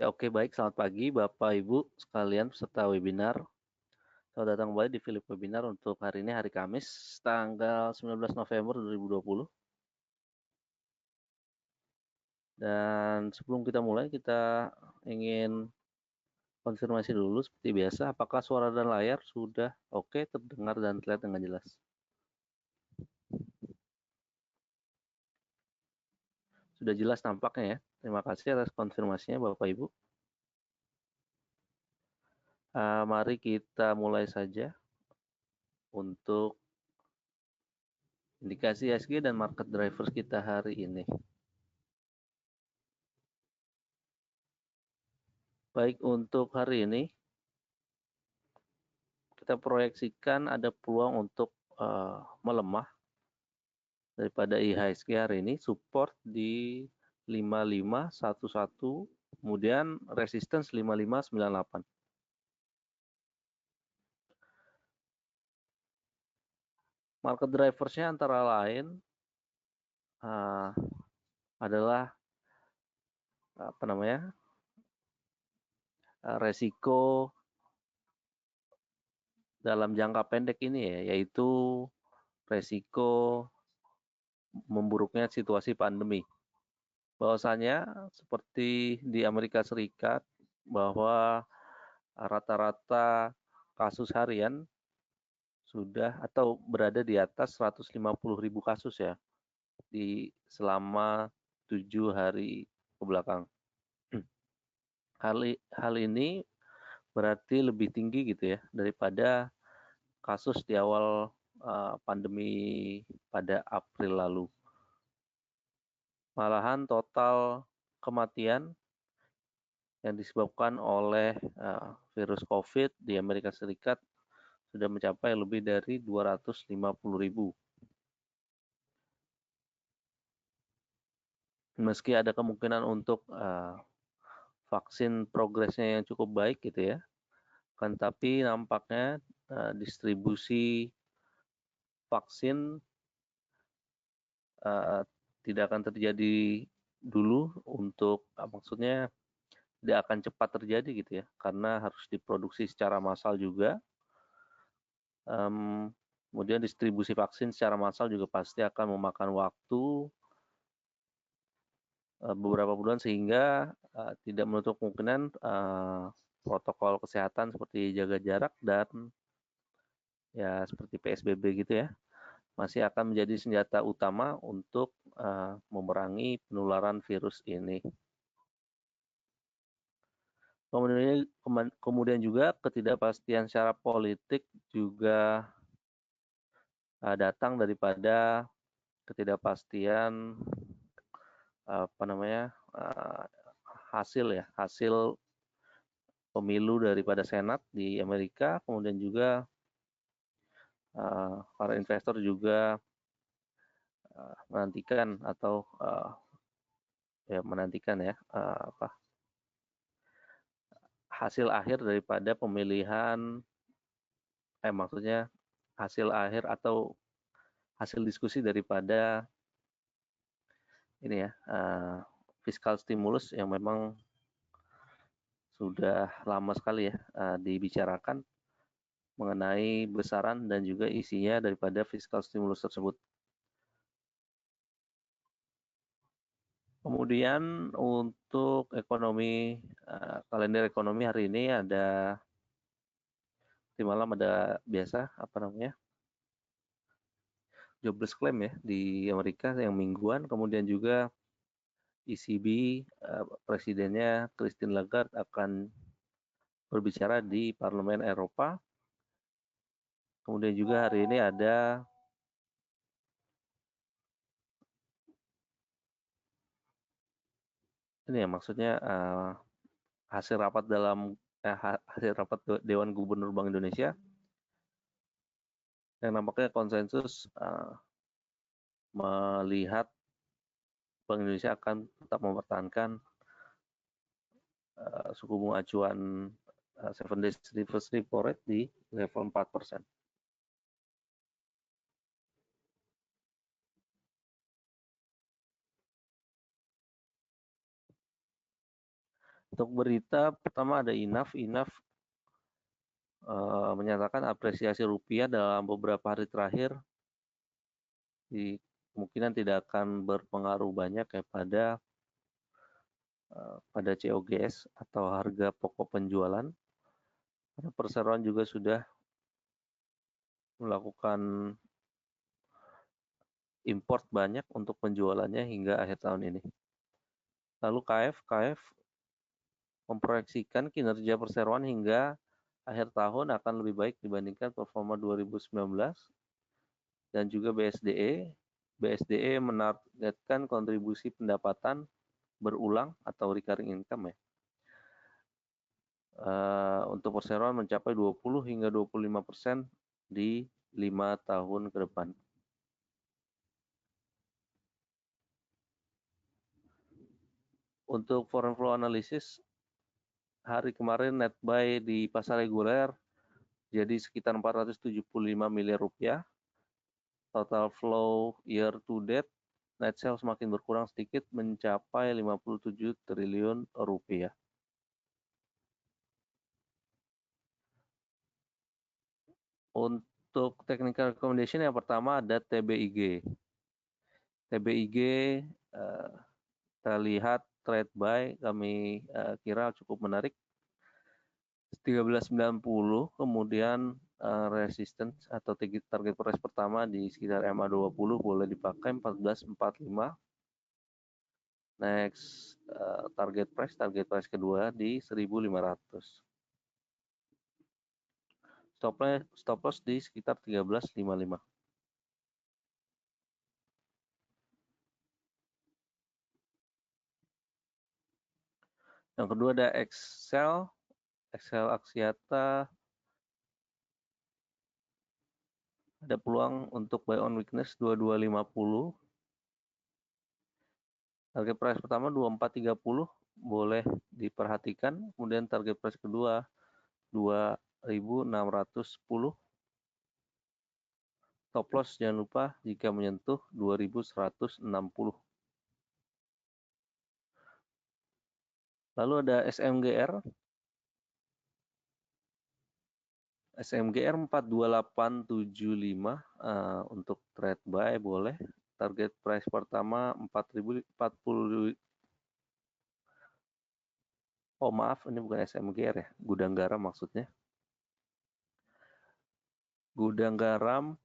Ya, oke, baik. Selamat pagi, Bapak Ibu sekalian peserta webinar. Selamat datang kembali di Philip Webinar untuk hari ini, hari Kamis, tanggal 19 November 2020. Dan sebelum kita mulai, kita ingin konfirmasi dulu seperti biasa, apakah suara dan layar sudah oke, terdengar dan terlihat dengan jelas? Sudah jelas nampaknya ya. Terima kasih atas konfirmasinya, Bapak Ibu. Mari kita mulai saja untuk indikasi IHSG dan market drivers kita hari ini. Baik, untuk hari ini kita proyeksikan ada peluang untuk melemah daripada IHSG hari ini, support di 5511, kemudian resistance 5598. Market driversnya antara lain adalah resiko dalam jangka pendek ini ya, yaitu resiko memburuknya situasi pandemi. Bahwasanya seperti di Amerika Serikat bahwa rata-rata kasus harian sudah atau berada di atas 150.000 kasus ya di selama 7 hari ke belakang. Hal ini berarti lebih tinggi gitu ya daripada kasus di awal pandemi pada April lalu. Malahan total kematian yang disebabkan oleh virus COVID di Amerika Serikat sudah mencapai lebih dari 250.000. Meski ada kemungkinan untuk vaksin progresnya yang cukup baik gitu ya, kan tapi nampaknya distribusi vaksin tidak akan terjadi dulu untuk maksudnya tidak akan cepat terjadi gitu ya, karena harus diproduksi secara massal juga. Kemudian distribusi vaksin secara massal juga pasti akan memakan waktu beberapa bulan, sehingga tidak menutup kemungkinan protokol kesehatan seperti jaga jarak dan ya seperti PSBB gitu ya masih akan menjadi senjata utama untuk memerangi penularan virus ini. Kemudian juga ketidakpastian secara politik juga datang daripada ketidakpastian hasil pemilu daripada Senat di Amerika. Kemudian juga para investor juga menantikan hasil akhir daripada pemilihan, maksudnya hasil akhir atau hasil diskusi daripada ini ya, fiskal stimulus yang memang sudah lama sekali ya dibicarakan mengenai besaran dan juga isinya daripada fiskal stimulus tersebut. Kemudian untuk ekonomi, kalender ekonomi hari ini ada di malam ada biasa jobless claim ya di Amerika yang mingguan. Kemudian juga ECB presidennya Christine Lagarde akan berbicara di Parlemen Eropa. Kemudian juga hari ini ada ini ya, maksudnya hasil rapat Dewan Gubernur Bank Indonesia yang nampaknya konsensus melihat Bank Indonesia akan tetap mempertahankan suku bunga acuan 7 days reverse repo rate di level 4%. Untuk berita pertama ada INAF menyatakan apresiasi rupiah dalam beberapa hari terakhir kemungkinan tidak akan berpengaruh banyak pada COGS atau harga pokok penjualan. Karena perseroan juga sudah melakukan import banyak untuk penjualannya hingga akhir tahun ini. Lalu KF memproyeksikan kinerja perseroan hingga akhir tahun akan lebih baik dibandingkan performa 2019 dan juga BSDE. BSDE menargetkan kontribusi pendapatan berulang atau recurring income ya. Untuk perseroan mencapai 20 hingga 25% di 5 tahun ke depan. Untuk foreign flow analysis, hari kemarin net buy di pasar reguler jadi sekitar 475 miliar rupiah. Total flow year to date, net sales semakin berkurang sedikit mencapai 57 triliun rupiah. Untuk technical recommendation yang pertama ada TBIG. TBIG kita lihat trade buy kami kira cukup menarik 1390, kemudian resistance atau target price pertama di sekitar MA20 boleh dipakai 1445. Next target price kedua di 1500. Stop loss di sekitar 1355. Yang kedua ada Excel Axiata, ada peluang untuk buy on weakness 2250. Target price pertama 2430 boleh diperhatikan, kemudian target price kedua 2610. Stop loss jangan lupa jika menyentuh 2160. Lalu ada SMGR 42875 untuk trade buy boleh. Target price pertama 4040. Oh maaf, ini bukan SMGR ya, gudang garam maksudnya. Gudang garam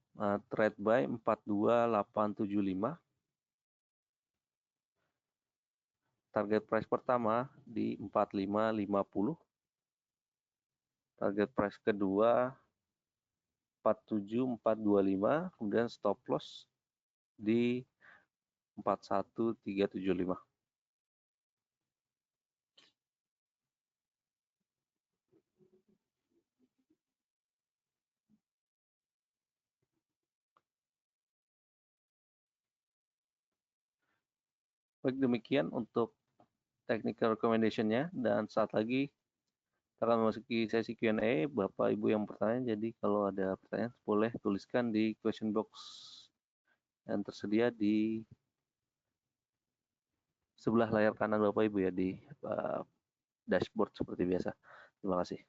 trade buy 42875. Target price pertama di 4550. Target price kedua 47425, kemudian stop loss di 41375. Baik, demikian untuk technical recommendation-nya, dan saat lagi kita akan memasuki sesi Q&A. Bapak Ibu yang bertanya, jadi kalau ada pertanyaan boleh tuliskan di question box yang tersedia di sebelah layar kanan Bapak Ibu ya, di dashboard seperti biasa. Terima kasih.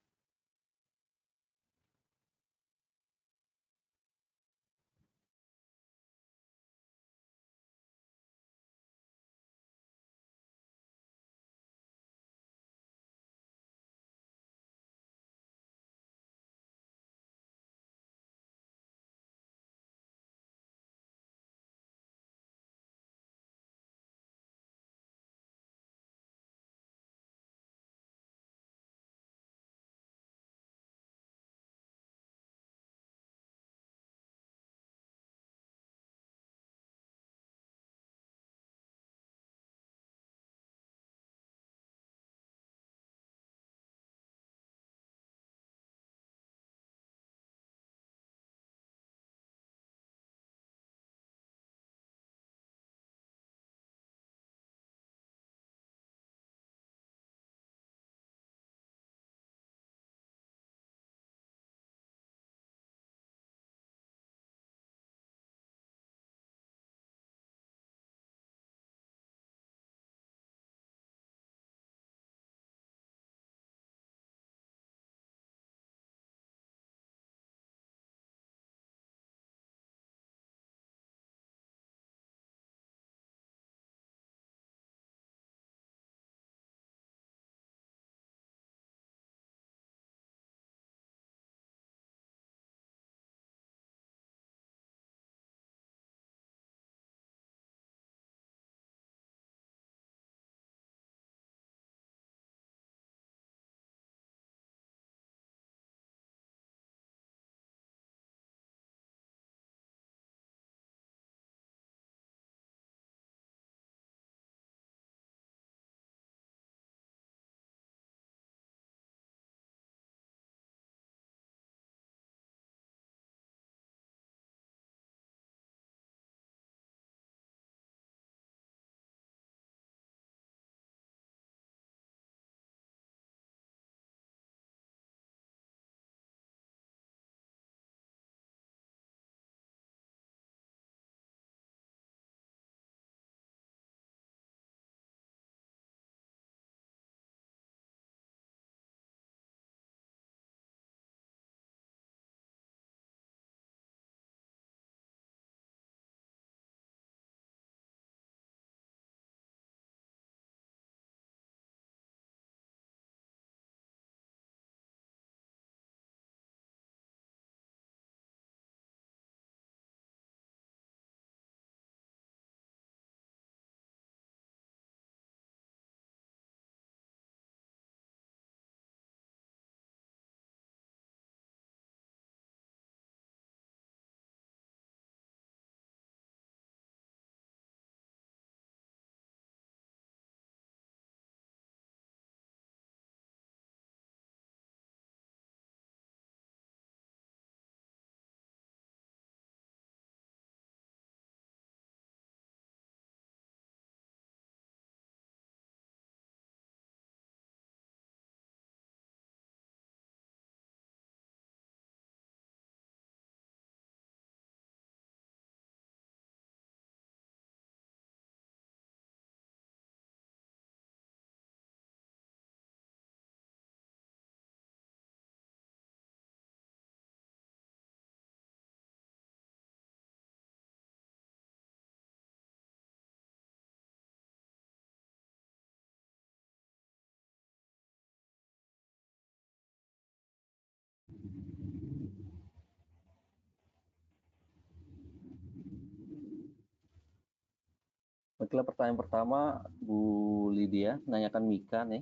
Baiklah, pertanyaan pertama Bu Lydia menanyakan Mika nih.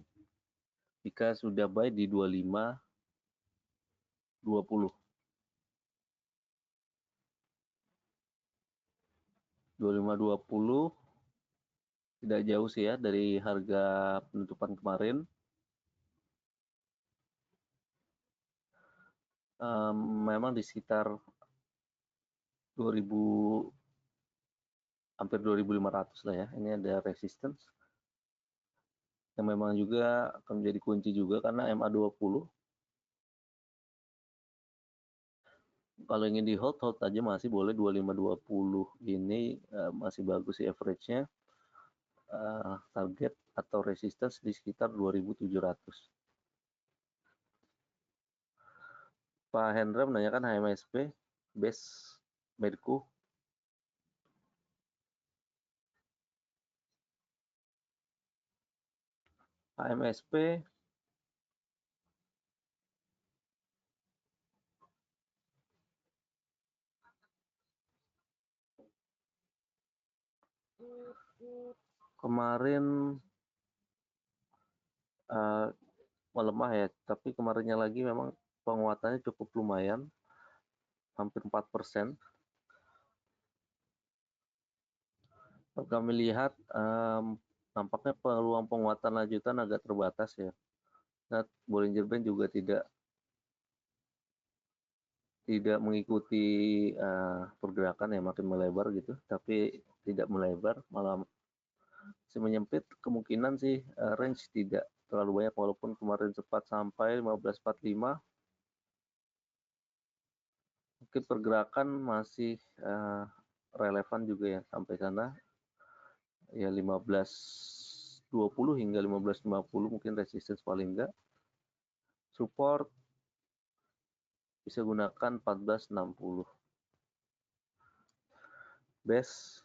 Mika sudah buy di 25.20. 25.20 tidak jauh sih ya dari harga penutupan kemarin. Memang di sekitar 2000, hampir 2.500 lah ya. Ini ada resistance yang memang juga akan menjadi kunci juga karena MA20 kalau ingin di hold aja masih boleh. 25.20 ini masih bagus sih average-nya. Target atau resistance di sekitar 2.700. Pak Hendra menanyakan HMSP base Medco. HMSP kemarin melemah ya, tapi kemarinnya lagi memang penguatannya cukup lumayan, hampir 4%. Kalau kami lihat nampaknya peluang penguatan lanjutan agak terbatas ya. Nah, Bollinger Band juga tidak mengikuti pergerakan yang makin melebar gitu, tapi tidak melebar, malah masih menyempit. Kemungkinan sih range tidak terlalu banyak, walaupun kemarin sempat sampai 15.45. Mungkin pergerakan masih relevan juga ya sampai sana. Ya 15.20 hingga 15.50 mungkin resistance paling enggak. Support bisa gunakan 14.60. Base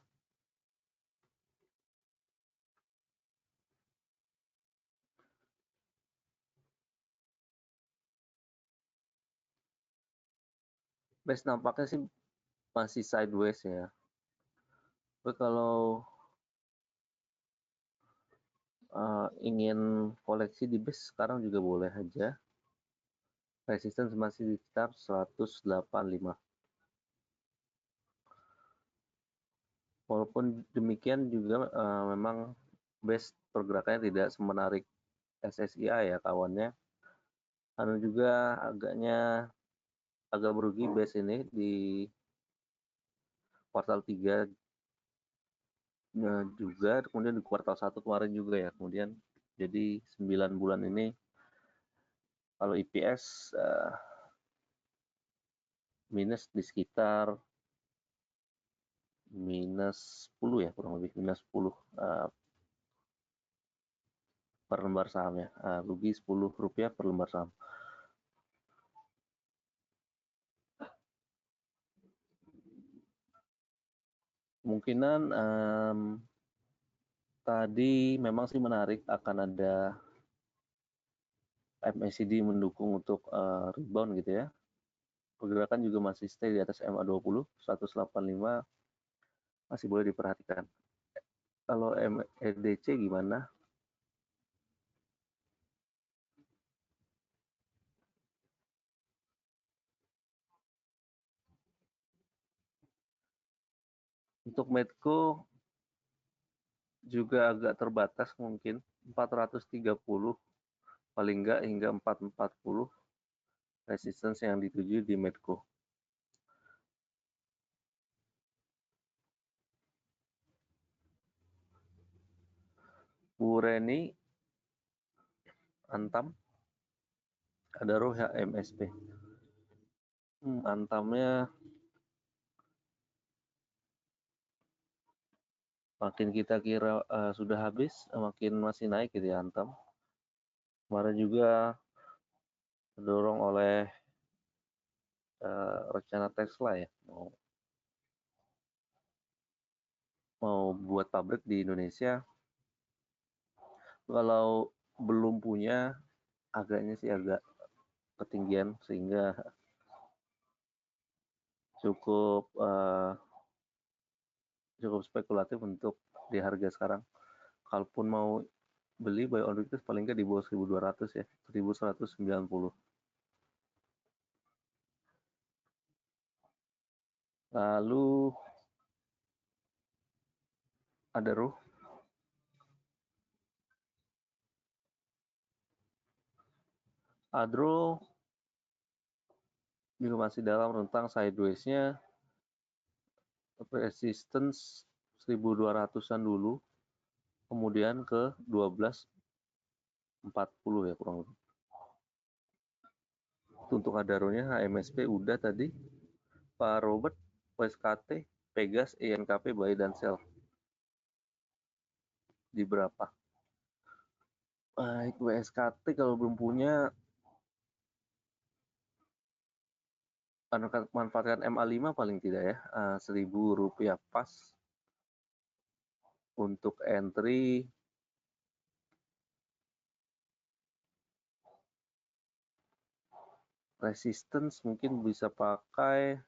nampaknya sih masih sideways ya. Tapi kalau ingin koleksi di base sekarang juga boleh aja. Resistance masih di sekitar 185. Walaupun demikian juga memang base pergerakannya tidak semenarik SSIA ya kawannya. Karena juga agak merugi base ini di kuartal 3 juga, kemudian di kuartal 1 kemarin juga ya. Kemudian jadi 9 bulan ini kalau EPS minus di sekitar minus 10 ya, kurang lebih minus 10 per lembar sahamnya. Rugi Rp10 per lembar saham. Kemungkinan tadi memang sih menarik akan ada MACD mendukung untuk rebound gitu ya. Pergerakan juga masih stay di atas MA20, 185 masih boleh diperhatikan. Kalau MEDC gimana? Untuk Medco juga agak terbatas mungkin, 430 paling enggak hingga 440 resistance yang dituju di Medco. Bu Reni, Antam, ada roh ya MSP. Antamnya makin kita kira sudah habis, makin masih naik gitu ya Antam. Kemarin juga terdorong oleh rencana Tesla ya, mau buat pabrik di Indonesia. Kalau belum punya, agaknya sih agak ketinggian, sehingga cukup cukup spekulatif untuk di harga sekarang. Kalaupun mau beli buy on weakness paling nggak di bawah 1.200 ya, 1.190. Lalu ada Adro juga masih dalam rentang sideways-nya, resistance 1.200-an dulu, kemudian ke 12.40 ya kurang lebih. Untuk Adaro-nya HMSP udah tadi, Pak Robert, PSKT, Pegas, INKP, buy dan sell. Di berapa? Baik, WSKT kalau belum punya, manfaatkan MA5 paling tidak ya, Rp1.000 pas untuk entry. Resistance mungkin bisa pakai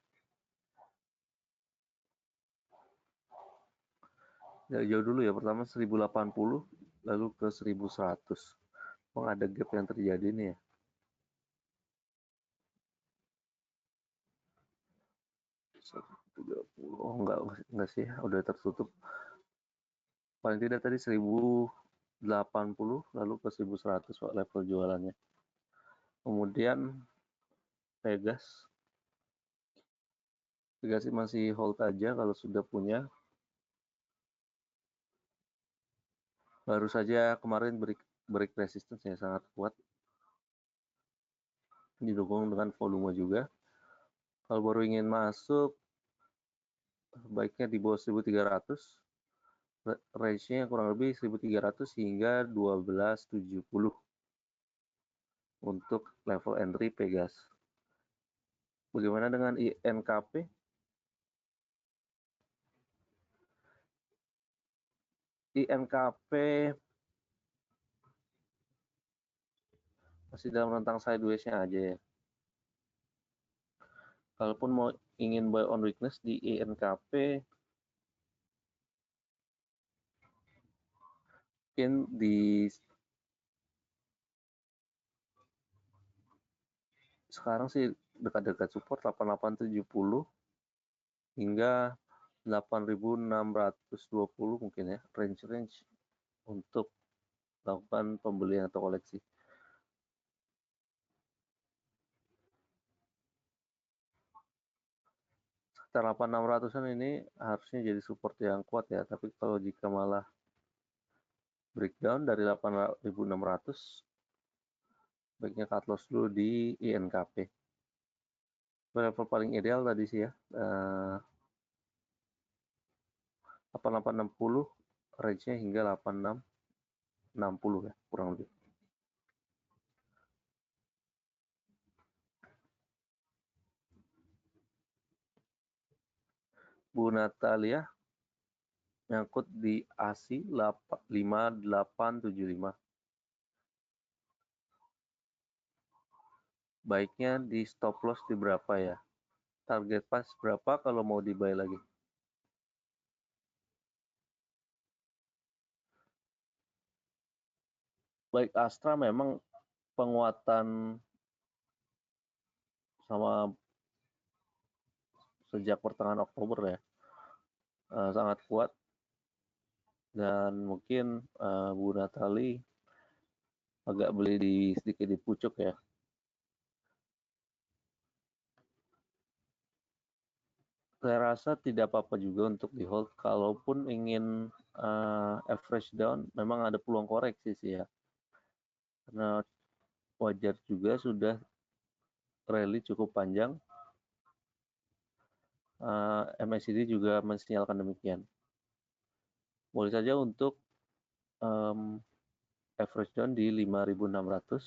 dari jauh dulu ya, pertama 1080 lalu ke 1100. Ada gap yang terjadi nih ya. Oh enggak sih, udah tertutup. Paling tidak tadi 1080 lalu ke 1100 level jualannya. Kemudian Pegas masih hold aja kalau sudah punya. Baru saja kemarin break resistance yang sangat kuat, didukung dengan volume juga. Kalau baru ingin masuk, baiknya di bawah 1.300, range-nya kurang lebih 1.300 hingga 12.70 untuk level entry Pegas. Bagaimana dengan INKP? INKP masih dalam rentang sideways-nya aja ya. Kalaupun mau ingin buy on weakness di INKP, mungkin di sekarang sih dekat-dekat support 8870 hingga 8.620 mungkin ya, range untuk melakukan pembelian atau koleksi. Sekitar 8.600-an ini harusnya jadi support yang kuat ya, tapi kalau jika malah breakdown dari 8.600, baiknya cut loss dulu di INKP. Level paling ideal tadi sih ya, 8860, range-nya hingga 8660 ya, kurang lebih. Bu Natalia nyangkut di ASI 5875. Baiknya di stop loss di berapa ya? Target pas berapa kalau mau di buy lagi? Baik, Astra memang penguatan sama sejak pertengahan Oktober ya, sangat kuat, dan mungkin Bu Natali agak beli sedikit di pucuk ya. Saya rasa tidak apa-apa juga untuk di hold. Kalaupun ingin average down, memang ada peluang koreksi sih ya, karena wajar juga sudah rally cukup panjang. MACD juga mensinyalkan demikian. Boleh saja untuk average down di 5.600,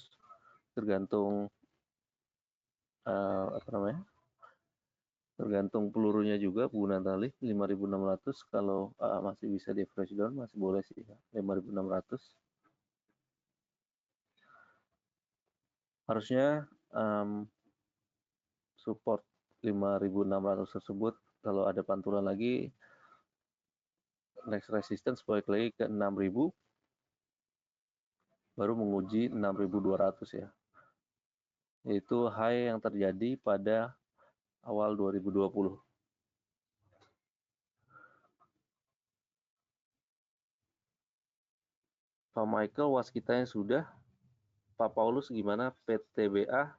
tergantung apa namanya, tergantung pelurunya juga Bu Natali. 5.600 kalau masih bisa di average down masih boleh sih ya. 5.600 harusnya support 5.600 tersebut. Kalau ada pantulan lagi next resistance balik lagi ke 6.000, baru menguji 6.200 ya. Itu high yang terjadi pada awal 2020. Pak Michael, waskitanya sudah. Pak Paulus gimana PTBA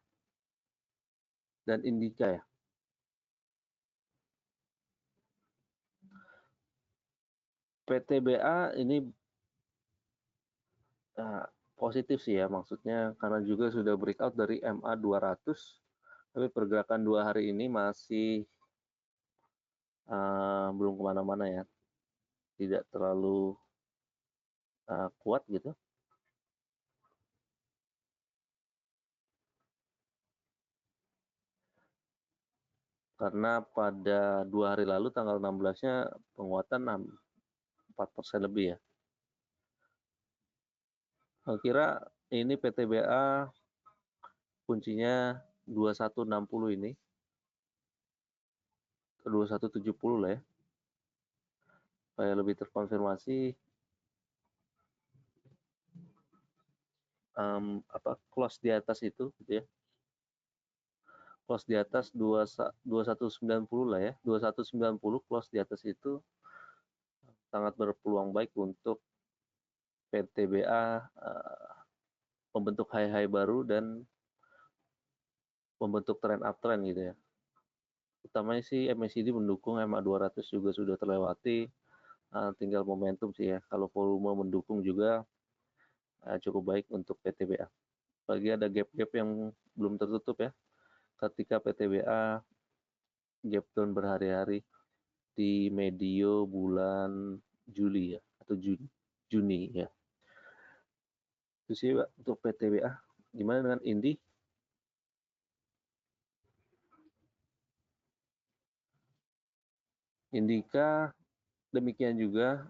dan Indika ya? PTBA ini positif sih ya, maksudnya karena juga sudah breakout dari MA 200, tapi pergerakan 2 hari ini masih belum kemana-mana ya, tidak terlalu kuat gitu. Karena pada 2 hari lalu tanggal 16-nya penguatan 4% lebih ya. Saya kira ini PTBA kuncinya 2160 ini ke 2170 lah ya. Supaya lebih terkonfirmasi close di atas itu gitu ya. Close di atas 2190 lah ya. 2190 close di atas itu sangat berpeluang baik untuk PTBA membentuk high-high baru dan membentuk trend uptrend gitu ya. Utamanya sih MACD mendukung, MA 200 juga sudah terlewati, tinggal momentum sih ya. Kalau volume mendukung juga cukup baik untuk PTBA. Bagi ada gap-gap yang belum tertutup ya. Ketika PTBA gap down berhari-hari di medio bulan Juli ya, atau Juni ya. Itu sih Pak, untuk PTBA. Gimana dengan Indi? Indika demikian juga.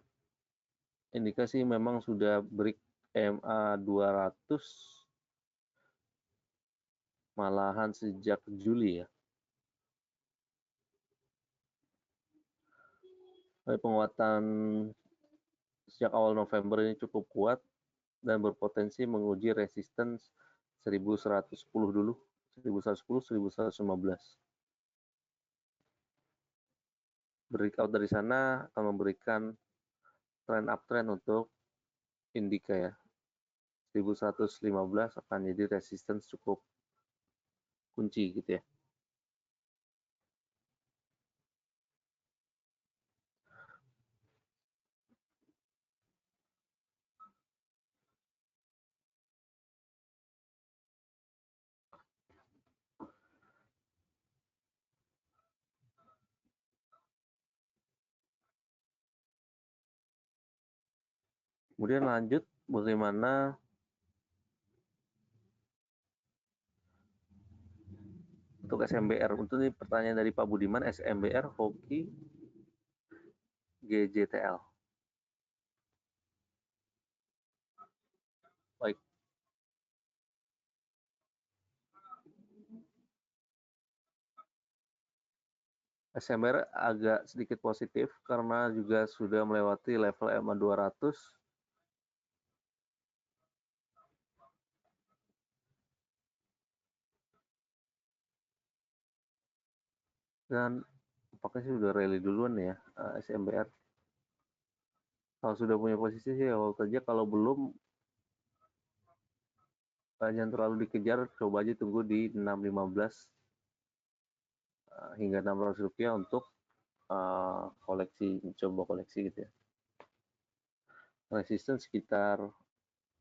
Indika sih memang sudah break MA 200 malahan sejak Juli ya. Penguatan sejak awal November ini cukup kuat dan berpotensi menguji resistance 1110 dulu, 1110, 1115. Breakout dari sana akan memberikan trend uptrend untuk Indika ya. 1115 akan jadi resistance cukup kunci gitu ya. Kemudian lanjut bagaimana untuk SMBR. Untuk ini pertanyaan dari Pak Budiman, SMBR, hoki, GJTL. Baik. SMBR agak sedikit positif karena juga sudah melewati level MA 200. Dan apakah sih sudah rally duluan ya SMBR? Kalau sudah punya posisi sih awal saja, kalau belum jangan terlalu dikejar, coba aja tunggu di 615 hingga 600 rupiah untuk koleksi, coba koleksi gitu ya. Resistance sekitar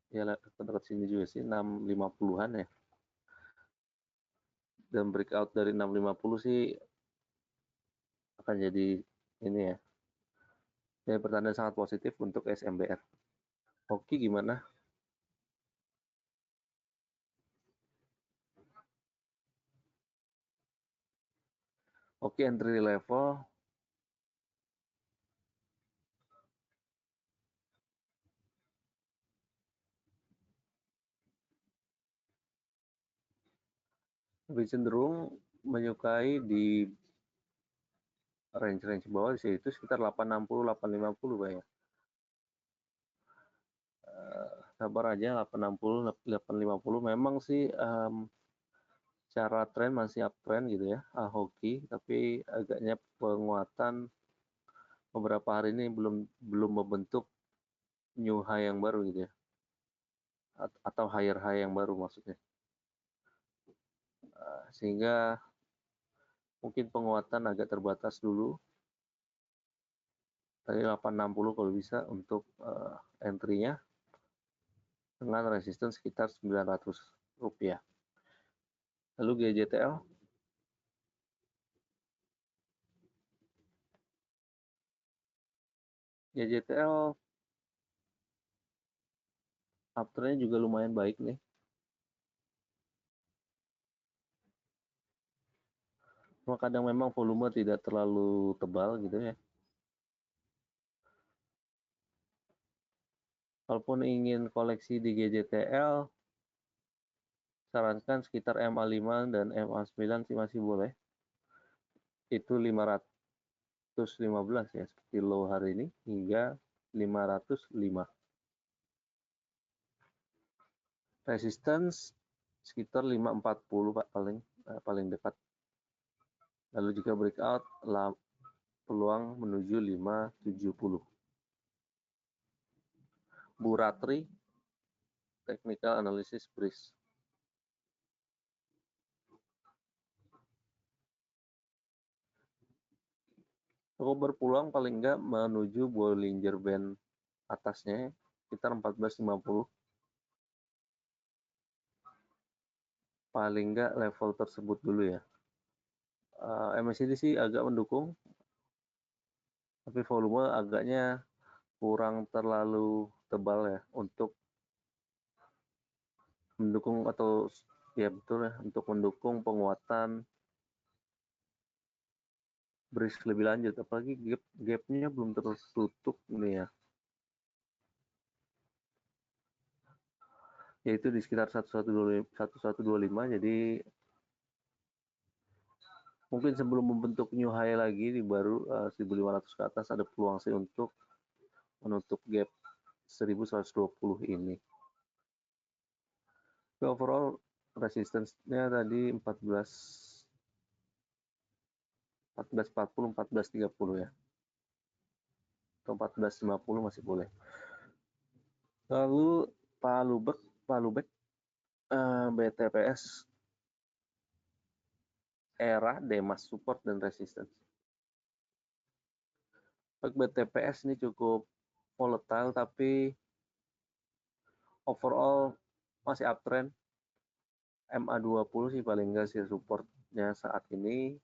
ya dekat sini juga sih 650-an ya. Dan breakout dari 650 sih akan jadi ini ya. Jadi pertanda sangat positif untuk SMBR. Oke, gimana? Oke, entry level lebih cenderung menyukai di range bawah di situ sekitar 860 850 Pak ya. Sabar aja 860 850 memang sih cara tren masih uptrend gitu ya, hoki, tapi agaknya penguatan beberapa hari ini belum membentuk new high yang baru gitu ya, atau higher high yang baru maksudnya. Sehingga mungkin penguatan agak terbatas dulu. Tadi 860 kalau bisa untuk entry-nya dengan resistance sekitar 900 rupiah. Lalu GJTL, GJTL uptrend-nya juga lumayan baik nih. Cuma kadang memang volume tidak terlalu tebal gitu ya. Kalaupun ingin koleksi di GJTL, sarankan sekitar MA5 dan MA9 sih masih boleh. Itu 515 ya, seperti low hari ini, hingga 505. Resistance sekitar 540 Pak, paling dekat. Lalu jika breakout, peluang menuju 570. Buratri, Technical Analysis Breeze. Cukup berpeluang paling enggak menuju Bollinger Band atasnya, sekitar 1450. Paling enggak level tersebut dulu ya. MACD sih agak mendukung, tapi volume agaknya kurang terlalu tebal ya untuk mendukung, atau ya betul ya, untuk mendukung penguatan breeze lebih lanjut, apalagi gapnya belum tertutup nih ya, yaitu di sekitar 1125. Jadi mungkin sebelum membentuk new high lagi di baru 1500 ke atas, ada peluang sih untuk menutup gap 1120 ini. Tapi overall resistance-nya tadi 1440 1430 ya, atau 1450 masih boleh. Lalu Palubek BTPS era Demas support dan resistance. BTPS ini cukup volatile, tapi overall masih uptrend. MA20 sih paling enggak sih supportnya saat ini,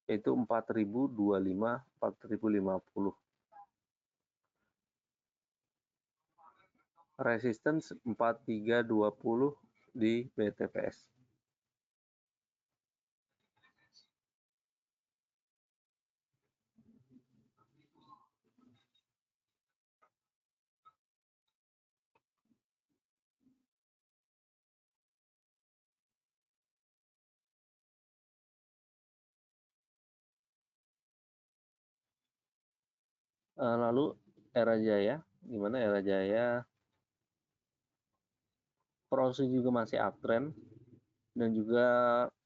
yaitu 4025 4050. Resistance 4320 di BTPS. Lalu Era Jaya, gimana Era Jaya? Proses juga masih uptrend, dan juga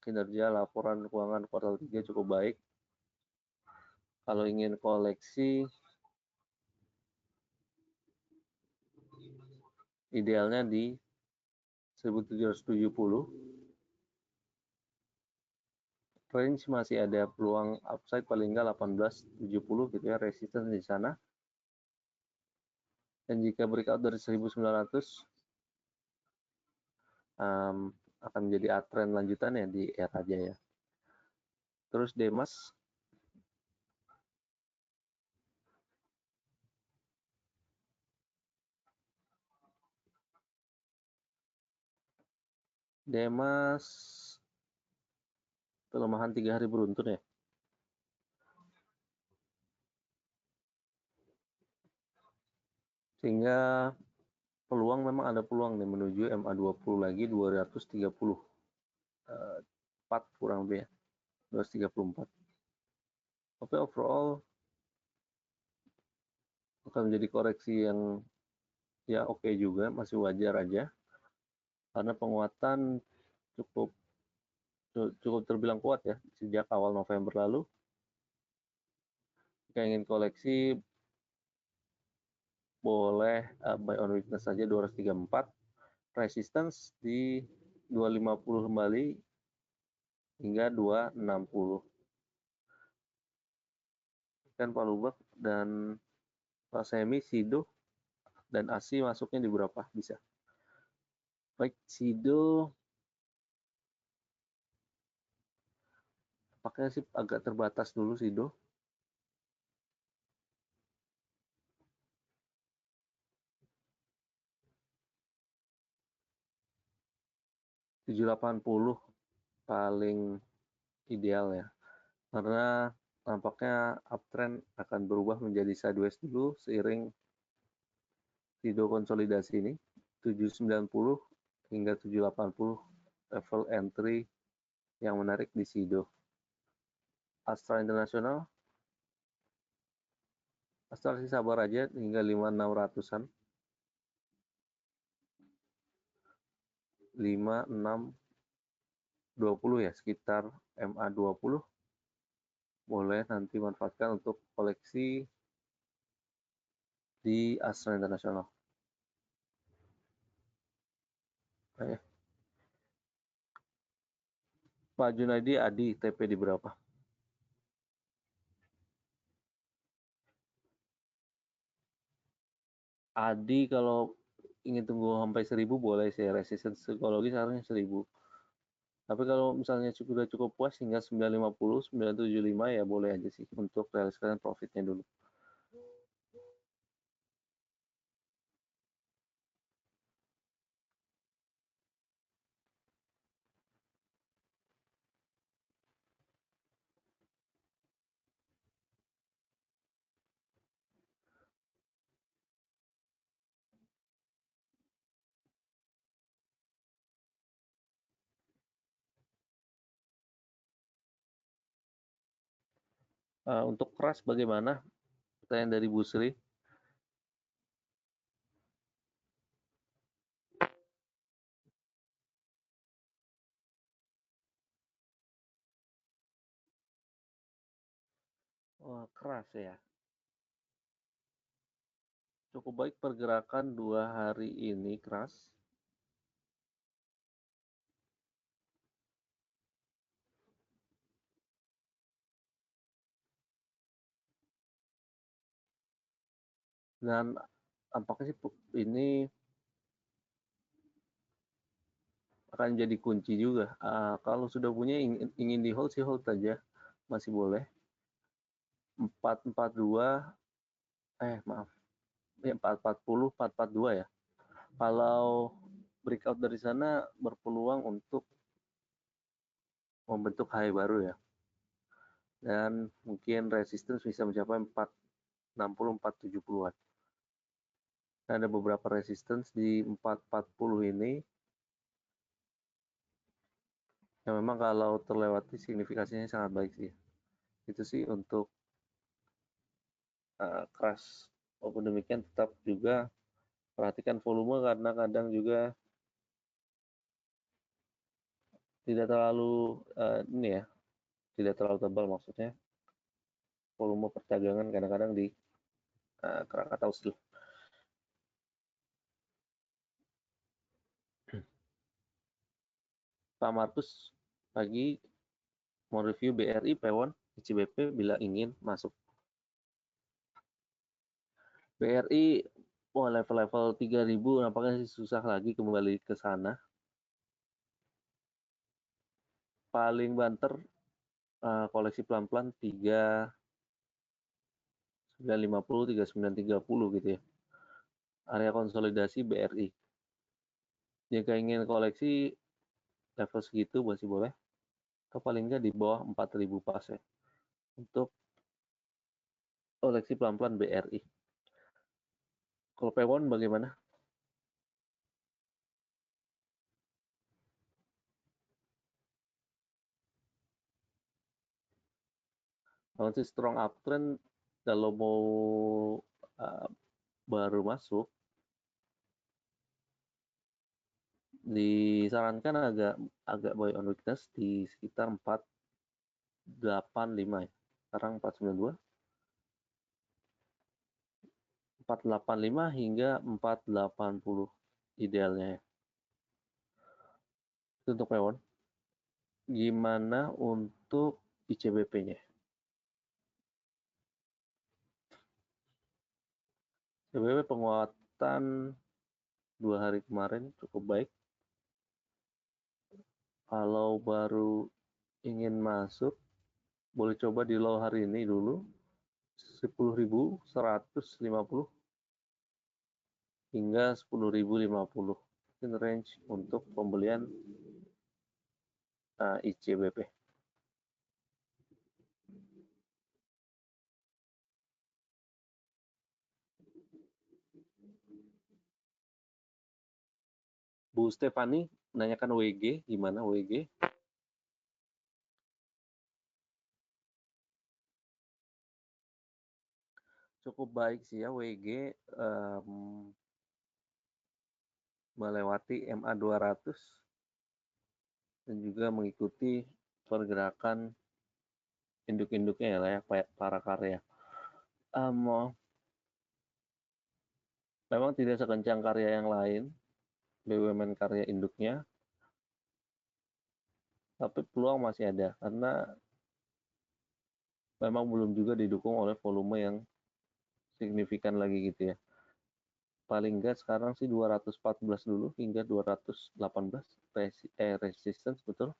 kinerja laporan keuangan kuartal 3 cukup baik. Kalau ingin koleksi, idealnya di 1770. Range masih ada peluang upside paling enggak 1870 gitu ya, resistance di sana. Dan jika breakout dari 1900, akan menjadi uptrend lanjutannya di Era Jaya. Terus Demas pelemahan 3 hari beruntun ya. Sehingga peluang, memang ada peluang nih menuju MA20 lagi 230. 4 kurang lebih ya. 234. Tapi overall akan menjadi koreksi yang ya oke juga, masih wajar aja. Karena penguatan cukup cukup terbilang kuat ya sejak awal November lalu. Jika ingin koleksi boleh buy on weakness saja 234, resistance di 250 kembali hingga 260. Kan Pak Lubak dan Pak Semi, Sido dan ASI masuknya di berapa bisa? Baik, Sido pakai sih agak terbatas dulu Sido. $780 paling ideal ya. Karena tampaknya uptrend akan berubah menjadi sideways dulu seiring Sido konsolidasi ini. 790 hingga 780 level entry yang menarik di Sido. Astra Internasional, Astra sih sabar aja hingga 5600-an. 5620 ya, sekitar MA20. Boleh nanti manfaatkan untuk koleksi di Astra Internasional. Pak Junaidi, Adi, TP di berapa? Adi kalau ingin tunggu sampai 1000 boleh sih, resistance psikologis harusnya 1000. Tapi kalau misalnya sudah cukup puas hingga 950, 975 ya boleh aja sih untuk realisasikan profitnya dulu. Untuk keras bagaimana? Pertanyaan dari Bu Sri. Wah, keras ya. Cukup baik pergerakan 2 hari ini keras. Dan tampaknya sih ini akan jadi kunci juga. Kalau sudah punya ingin di hold sih hold saja, masih boleh. 442, maaf, ya 440, 442 ya. Kalau breakout dari sana berpeluang untuk membentuk high baru ya. Dan mungkin resistance bisa mencapai 460, 470-an. Ada beberapa resistance di 440 ini yang memang kalau terlewati signifikasinya sangat baik sih. Itu sih untuk crash. Walaupun demikian tetap juga perhatikan volume karena kadang juga tidak terlalu ini ya, tidak terlalu tebal maksudnya. Volume perdagangan kadang-kadang di Krakatau Steel. Pak Markus pagi mau review BRI, Pewon, ICBP bila ingin masuk. BRI, wah level-level 3000 nampaknya sih susah lagi kembali ke sana. Paling banter koleksi pelan-pelan 3950, 3930 gitu ya. Area konsolidasi BRI. Jika ingin koleksi level segitu masih boleh. Atau paling nggak di bawah 4000 pas ya. Untuk koleksi pelan-pelan BRI. Kalau Pewon bagaimana? Kalau sih strong uptrend, kalau mau uh, baru masuk, disarankan agak agak buy on weakness di sekitar 485 ya. Sekarang 492, 485 hingga 480 idealnya ya. Itu untuk Pewon. Gimana untuk ICBP-nya? ICBP penguatan 2 hari kemarin cukup baik. Kalau baru ingin masuk, boleh coba di low hari ini dulu, 10.150 hingga 10.050. Ini range untuk pembelian ICBP. Bu Stefani menanyakan WG, gimana WG? Cukup baik sih ya WG, melewati MA 200 dan juga mengikuti pergerakan induk-induknya ya, layak para karya. Memang tidak sekencang karya yang lain, BUMN karya induknya, tapi peluang masih ada karena memang belum juga didukung oleh volume yang signifikan lagi gitu ya. Paling enggak sekarang sih 214 dulu hingga 218 resistance betul.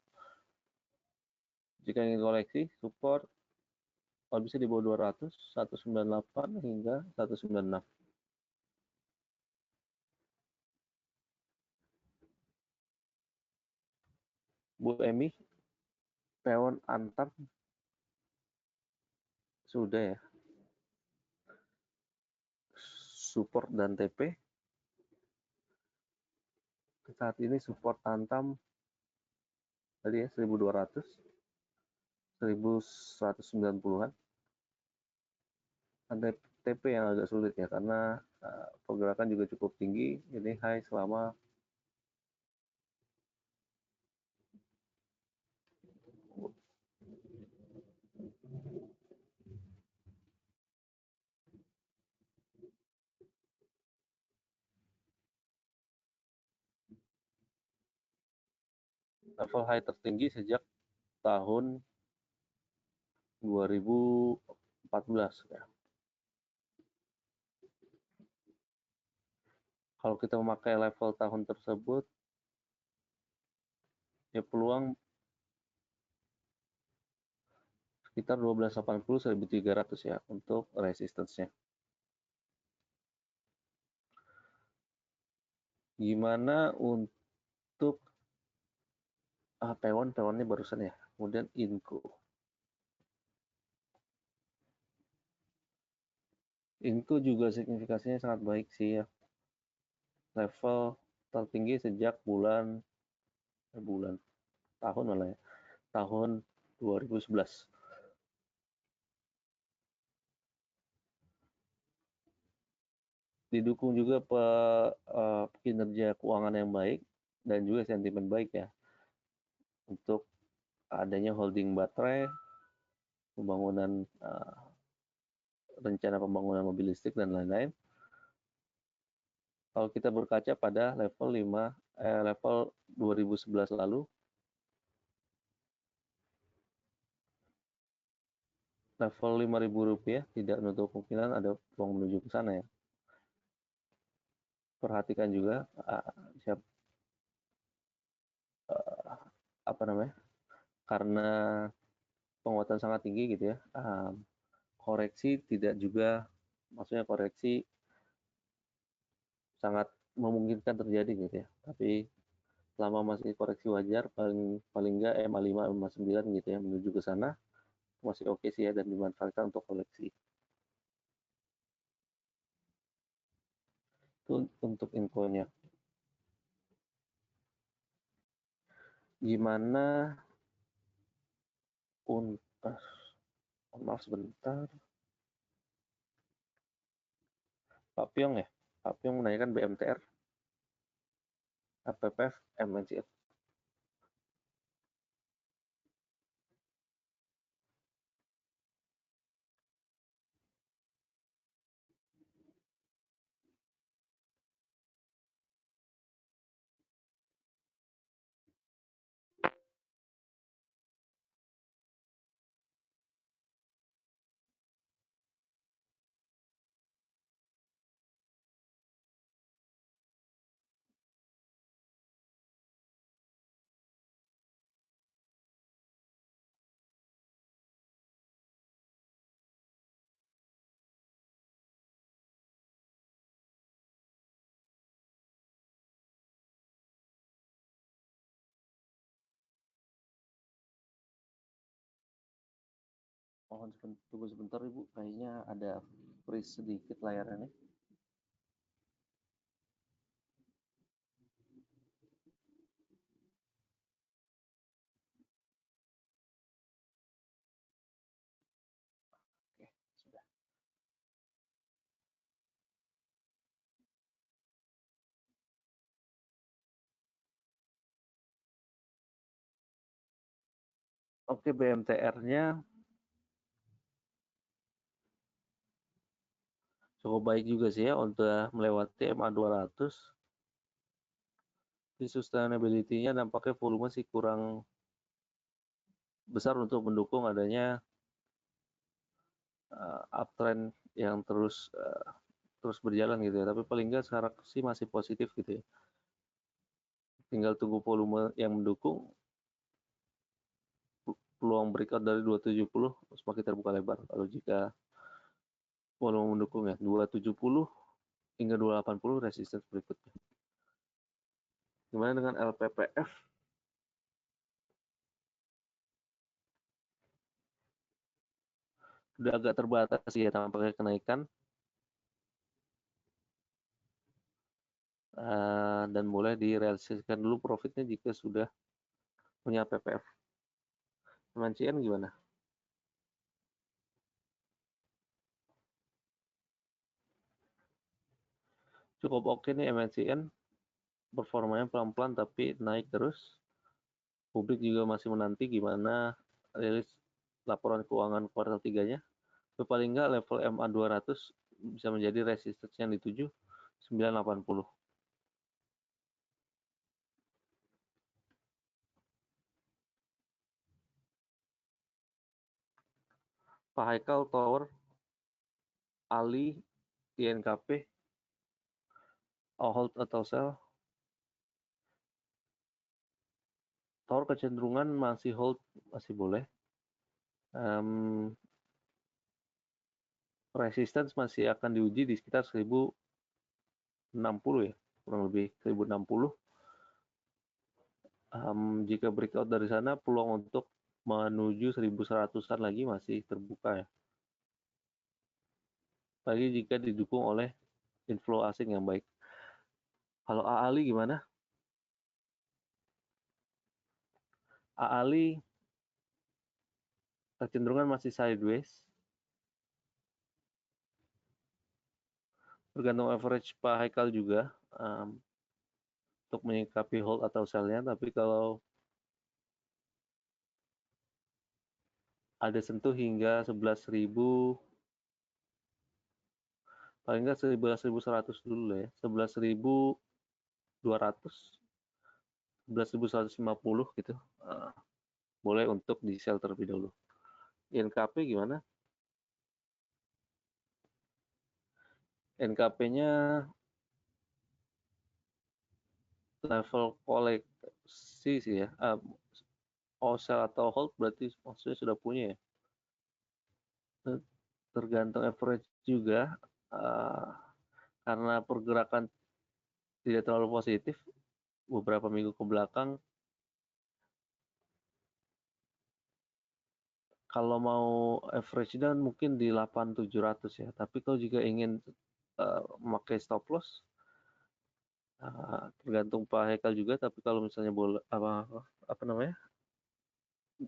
Jika ingin koleksi, support kalau bisa di bawah 200, 198 hingga 196. Bu Emi, Pewon Antam sudah ya. Support dan TP. Saat ini support Antam tadi ya 1200, 1190-an. Ada TP yang agak sulit ya karena pergerakan juga cukup tinggi. Ini high selama level high tertinggi sejak tahun 2014 ya. Kalau kita memakai level tahun tersebut, ya peluang sekitar 1280 1300 ya untuk resistance-nya. Gimana untuk Pewon-Pewonnya barusan ya. Kemudian Inco. Inco juga signifikasinya sangat baik sih ya. Level tertinggi sejak bulan tahun malah ya. Tahun 2011. Didukung juga kinerja keuangan yang baik dan juga sentimen baik ya untuk adanya holding baterai, pembangunan rencana pembangunan mobil listrik dan lain-lain. Kalau kita berkaca pada level 2011 lalu, level Rp5.000 tidak menutup kemungkinan ada peluang menuju ke sana ya. Perhatikan juga apa namanya, karena penguatan sangat tinggi gitu ya, koreksi tidak juga, maksudnya koreksi sangat memungkinkan terjadi gitu ya. Tapi selama masih koreksi wajar, paling paling enggak MA5, MA9 gitu ya, menuju ke sana masih oke sih ya dan dimanfaatkan untuk koleksi. Itu untuk infonya. Gimana untuk Maaf sebentar. Pak Pyong ya? Pak Pyong menanyakan BMTR, APPF, MNCF. Mohon tunggu sebentar Ibu, kayaknya ada freeze sedikit layarnya. Oke, sudah. Oke, BMTR-nya cukup baik juga sih ya untuk melewati MA200. Di sustainability-nya nampaknya volume sih kurang besar untuk mendukung adanya uptrend yang terus berjalan gitu ya. Tapi paling nggak sekarang sih masih positif gitu ya. Tinggal tunggu volume yang mendukung, peluang breakout dari 270 semakin terbuka lebar. Kalau jika volume mendukung ya 270 hingga 280 resistance berikutnya. Gimana dengan LPPF? Udah agak terbatas ya tampaknya kenaikan, dan mulai direalisasikan dulu profitnya jika sudah punya PPF. MNCN gimana? Cukup oke nih MNCN, performanya pelan-pelan tapi naik terus. Publik juga masih menanti gimana rilis laporan keuangan kuartal 3-nya. Tapi paling nggak level MA200 bisa menjadi resistance yang dituju 980. Pak Haikal Tower, Ali, INKP, hold atau sell? Tower kecenderungan masih hold, masih boleh. Um, Resistance masih akan diuji di sekitar 1060 ya, kurang lebih 1060. Jika breakout dari sana, peluang untuk menuju 1100-an lagi masih terbuka ya. Apalagi jika didukung oleh inflow asing yang baik. Kalau AALI gimana? AALI kecenderungan masih sideways. Tergantung average Pak Haikal juga untuk menyikapi hold atau sell-nya. Tapi kalau ada sentuh hingga 11.000, paling nggak 11.100 dulu lah ya. 11.200, 11.150 gitu. Boleh untuk di sell terlebih dahulu. NKP gimana? NKP-nya level koleksi sih ya. Sell atau hold berarti maksudnya sudah punya ya. Tergantung average juga. Karena pergerakan tidak terlalu positif beberapa minggu ke belakang, kalau mau average down mungkin di 8.700 ya. Tapi kalau jika ingin memakai stop loss, tergantung Pak Hekal juga. Tapi kalau misalnya boleh apa namanya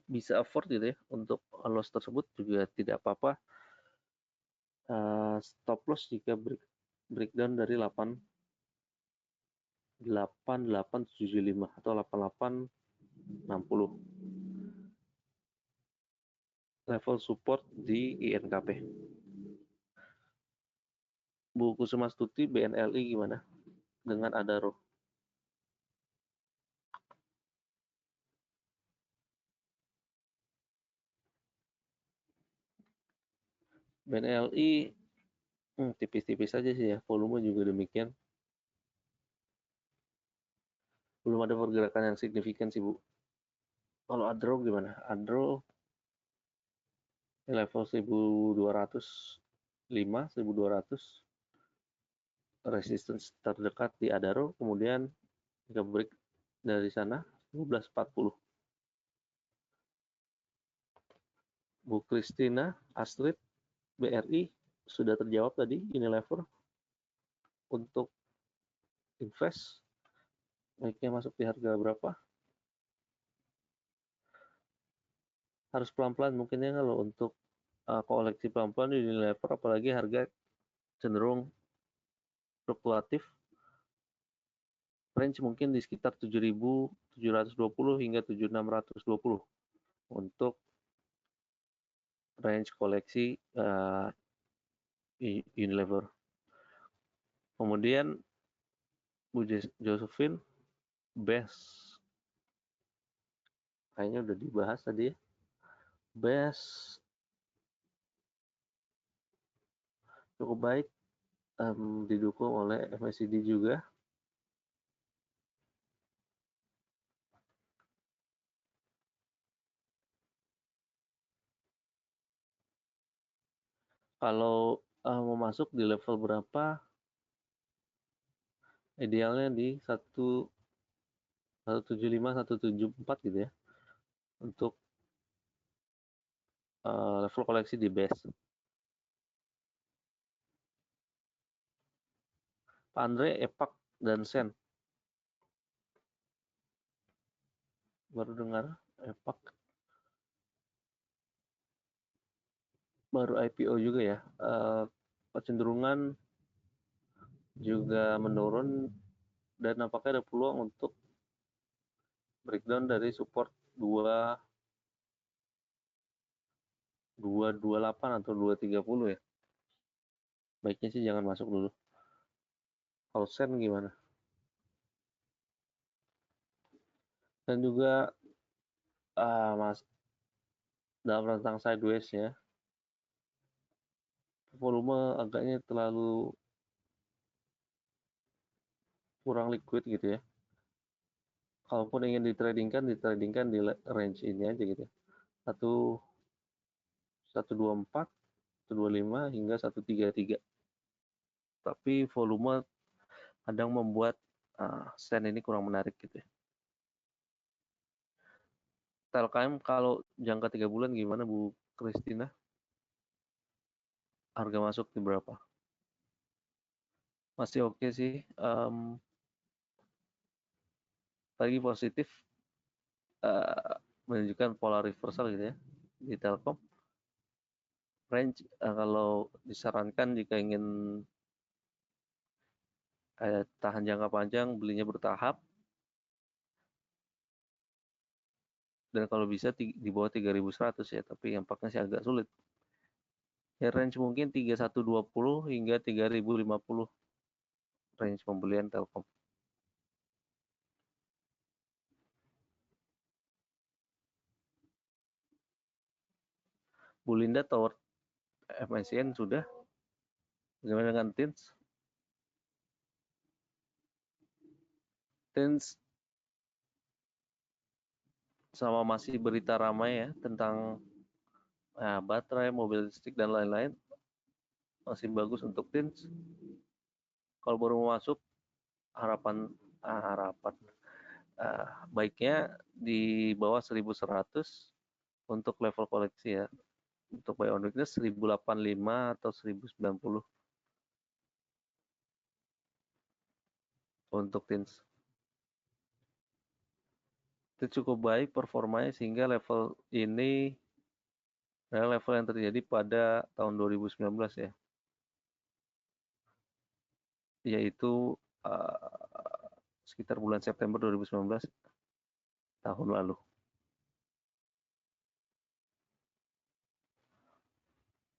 bisa afford gitu ya untuk loss tersebut juga tidak apa-apa. Stop loss jika breakdown dari 8875 atau 8860 level support di INKP. Bu Kusumastuti BNLI gimana dengan Adaro? BNLI tipis-tipis saja sih ya, volume juga demikian. Belum ada pergerakan yang signifikan sih Bu. Kalau Adro gimana? Adro level 1205, 1200 resistance terdekat di Adaro, kemudian jika break dari sana 1240. Bu Christina, Astrid, BRI sudah terjawab tadi Unilever untuk invest baiknya masuk di harga berapa? Harus pelan-pelan mungkin ya kalau untuk koleksi pelan-pelan di Unilever, apalagi harga cenderung fluktuatif, range mungkin di sekitar 7.720 hingga 7.620 untuk range koleksi Unilever. Kemudian Bu Josephine, best kayaknya udah dibahas tadi ya. Best cukup baik, didukung oleh MACD juga. Kalau mau masuk di level berapa? Idealnya di 175, 174 gitu ya. Untuk level koleksi di base. Pak Andre, EPAK, dan SEN. Baru dengar EPAK. Baru IPO juga ya. Kecenderungan juga menurun dan apakah ada peluang untuk breakdown dari support 228 atau 230 ya. Baiknya sih jangan masuk dulu. Kalau SEN gimana? Dan juga mas dalam rentang sideways ya, volume agaknya terlalu kurang liquid gitu ya. Kalaupun ingin ditradingkan di range ini aja gitu ya. 124, 125 hingga 133. Tapi volume kadang membuat stand ini kurang menarik gitu ya. Telkom kalau jangka 3 bulan gimana Bu Christina? Harga masuk di berapa? Masih oke sih. Lagi positif menunjukkan pola reversal gitu ya di Telkom. Range kalau disarankan jika ingin tahan jangka panjang belinya bertahap, dan kalau bisa di bawah 3.100 ya, tapi nampaknya sih agak sulit. Ya range mungkin 3.120 hingga 3.050 range pembelian Telkom. Bu Linda Tower MSCN sudah. Bagaimana dengan TINS? TINS sama masih berita ramai ya tentang baterai, mobil listrik dan lain-lain. Masih bagus untuk TINS. Kalau baru mau masuk, harapan baiknya di bawah 1.100 untuk level koleksi ya. Untuk buy on weakness 1.085 atau 1.090 untuk TINS. itu cukup baik performanya sehingga level ini adalah level yang terjadi pada tahun 2019 ya, yaitu sekitar bulan September 2019 tahun lalu.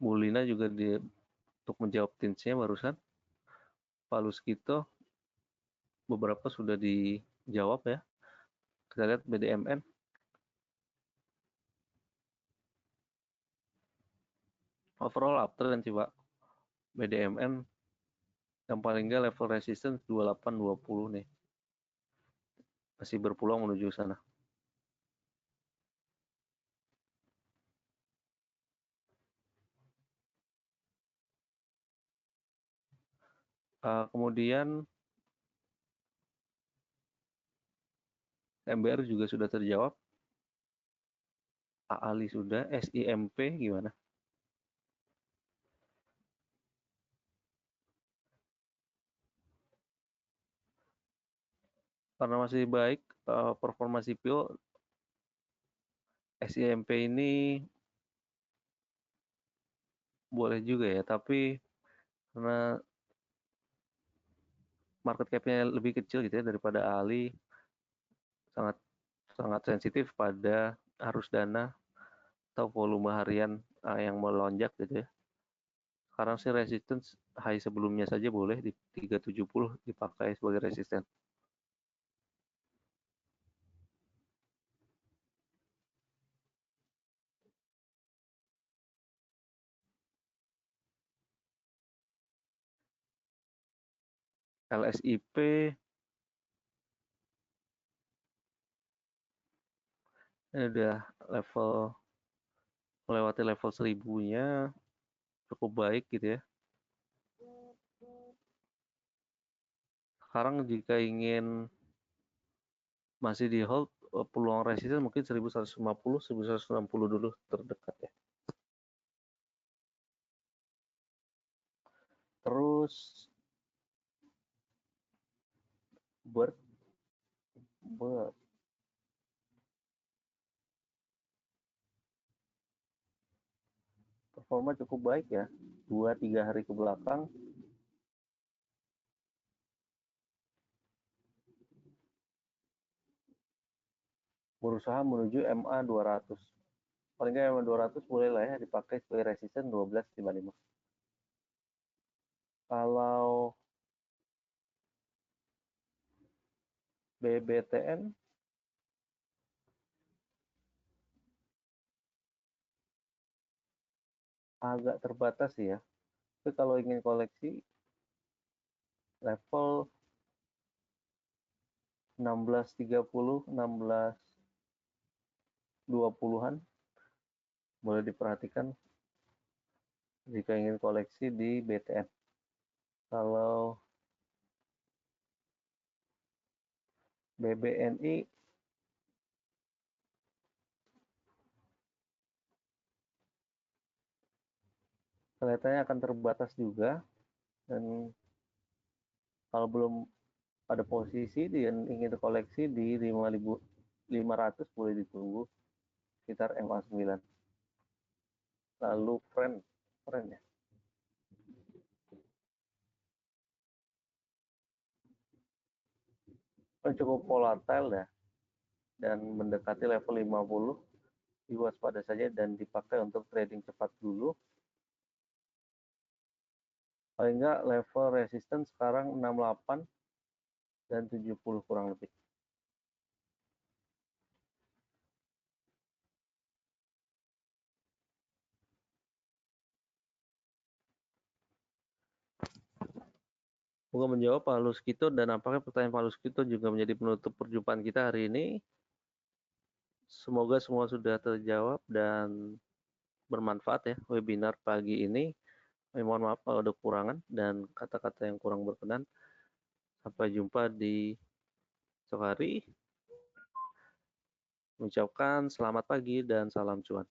Mulina juga untuk menjawab tinsnya barusan, Paulus Kito beberapa sudah dijawab ya. Kita lihat BDMN. Overall uptrend sih Pak. BDMN yang paling nggak level resistance 2820 nih. Masih berpeluang menuju sana. Kemudian MBR juga sudah terjawab. AALI sudah, SIMP gimana? Karena masih baik performa CPO, SIMP ini boleh juga ya, tapi karena market cap-nya lebih kecil gitu ya daripada AALI, sangat sangat sensitif pada arus dana atau volume harian yang melonjak gitu ya. Sekarang sih resistance high sebelumnya saja boleh di 370 dipakai sebagai resisten. LSIP ini udah melewati level 1000-nya cukup baik gitu ya. Sekarang jika ingin masih di hold, peluang resisten mungkin 1150, 1160 dulu terdekat ya. Terus buat performa cukup baik ya. 2-3 hari ke belakang berusaha menuju MA 200. Paling nggak MA 200 boleh lah ya dipakai sebagai resisten 1255. Kalau BBTN agak terbatas ya. Tapi kalau ingin koleksi level 1630, 1620-an boleh diperhatikan jika ingin koleksi di BTN. Kalau BBNI kelihatannya akan terbatas juga, dan kalau belum ada posisi dan ingin koleksi di 5.500 boleh ditunggu sekitar MA9. Lalu friend ya. Cukup volatile ya dan mendekati level 50, diwaspada saja dan dipakai untuk trading cepat dulu. Paling enggak level resistance sekarang 68 dan 70 kurang lebih. Semoga menjawab Pak Luskito, dan apakah pertanyaan Pak Luskito juga menjadi penutup perjumpaan kita hari ini. Semoga semua sudah terjawab dan bermanfaat ya webinar pagi ini. Mohon maaf kalau ada kekurangan dan kata-kata yang kurang berkenan. Sampai jumpa di esok hari. Mengucapkan selamat pagi dan salam cuan.